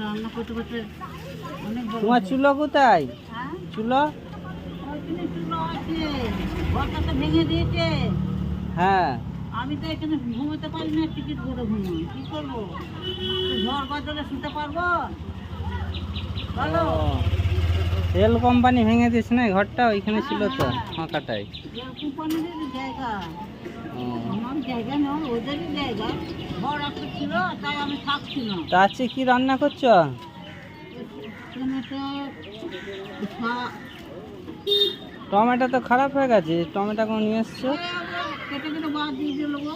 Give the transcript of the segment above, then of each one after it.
রান্না করতে করতে অনেক বড় তোমার চুলো কোথায়? হ্যাঁ চুলো? ওইখানে চুলো আছে, ঘরটা তো ভেঙে দিয়েছে। হ্যাঁ আমি তো এখানে ঘুমোতে পারি না, টিকিট করে ঘুমো, কি করবো? ঝড় বাদলে শুতে পারবো? বলো। তেল কোম্পানি ভেঙে দিয়েছে না ঘরটা? ওইখানে ছিল তো ফাঁকাটাই। কোম্পানির জায়গা, ও, আমার জায়গা নয়, ওদেরই জায়গা। ঘর একটা ছিল, তাই আমি থাকছিলাম। তা আজকে কি রান্না করছো? টমেটো, টমেটো তো খারাপ হয়ে গেছে, টমেটো কোনো নিয়ে এসছো? কেটে কেটে বাদ দিয়ে দিল গো।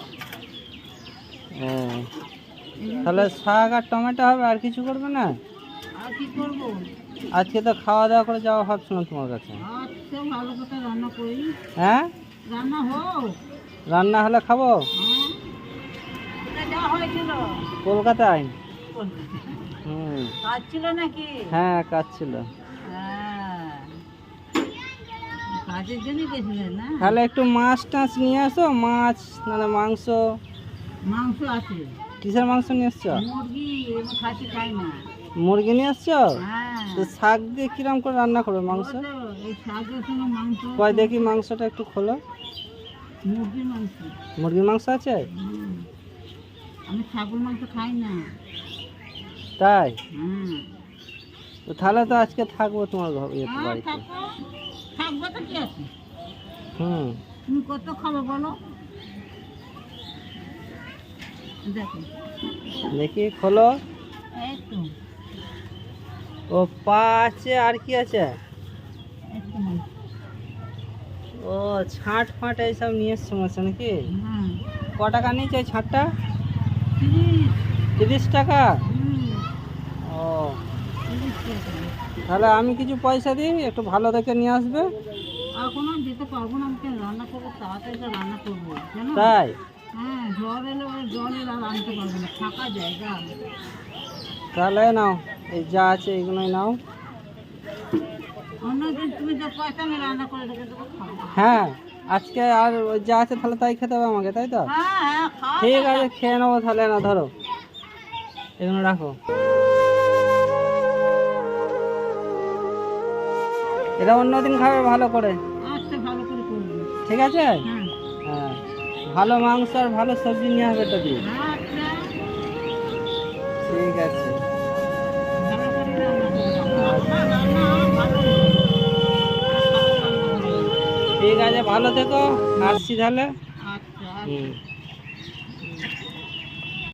ও, তাহলে শাক আর টমেটো হবে, আর কিছু করবে না? আর কি করবো? আজকে তো খাওয়া দাওয়া করে যাওয়া ভাবছিলাম তোমার কাছে। আচ্ছা, ভালো কথা, রান্না করি। হ্যাঁ, রান্না হোক। রান্না হলে খাবো। হ্যাঁ, কোথায় যাওয়া হয়েছিল? কলকাতায়। হুম, কাজ ছিল নাকি? হ্যাঁ কাজ ছিল। হ্যাঁ, কাজের জন্য গেছিলেন না? তাহলে একটু মাছ টাছ নিয়ে আসো, মাছ নাহলে মাংস। মাংস আছে। কিসের মাংস নিয়ে এসছো? মুরগি, আমি খাসি খাই না। মুরগি নিয়ে এসছো? হ্যাঁ, তো শাক দিয়ে কিরম করে রান্না করবে মাংস? ওই তো, এই শাকের সঙ্গে মাংস। কয় দেখি মাংসটা একটু খোলো। মুরগির মাংস। মুরগির মাংস আছে? হুম, আমি ছাগল মাংস খাই না। তাই? হুম, তো তাহলে তো আজকে থাকবো তোমার হ্যাঁ বাড়িতে। থাকো, থাকবো তো কি আছে। হুম, তুমি কত খাবে বলো? দেখো, দেখি খোলো। এই তো, ও পা আছে, আর কি আছে? একটু মাংস। ও ছাঁট ফাঁট এইসব নিয়ে এসছো মাছ নাকি? হুম, ক টাকা নিয়েছে ওই ছাঁটটা? 30। 30 টাকা? হুম, ও, 30 টাকা। তাহলে আমি কিছু পয়সা দিই, একটু ভালো দেখে নিয়ে আসবে। এখন আর যেতে পারবো না, আমাকে রান্না করবো, তাড়াতাড়ি তো রান্না করবো, জানো? তাই? হ্যাঁ, ঝড় এলে ওই জল এলে আর আনতে পারবো না, ফাঁকা জায়গা। তাহলে নাও, এই যা আছে এইগুলোই নাও। অন্যদিন তুমি যা পয়সা আমি রান্না করে রেখে দেবো, খাবো। হ্যাঁ, আজকে আর ওই যা আছে তাহলে তাই খেতে হবে আমাকে, তাই তো? হ্যাঁ হ্যাঁ, খাওয়া ঠিক দাওয়া। আছে, খেয়ে নেবো তাহলে। না ধরো, এগুলো রাখো। এটা অন্যদিন খাবে ভালো করে, আচ্ছা, ভালো করে করবো। ঠিক আছে? হ্যাঁ, হ্যাঁ, ভালো মাংস আর ভালো সবজি নিয়ে আসবে এটা দিয়ে। আচ্ছা, ঠিক আছে। ভালো করে রান্না করবো। রান্না ভালো হবে। ঠিক আছে, ভালো থেকো, আসছি তাহলে। আচ্ছা, আচ্ছা। হুম।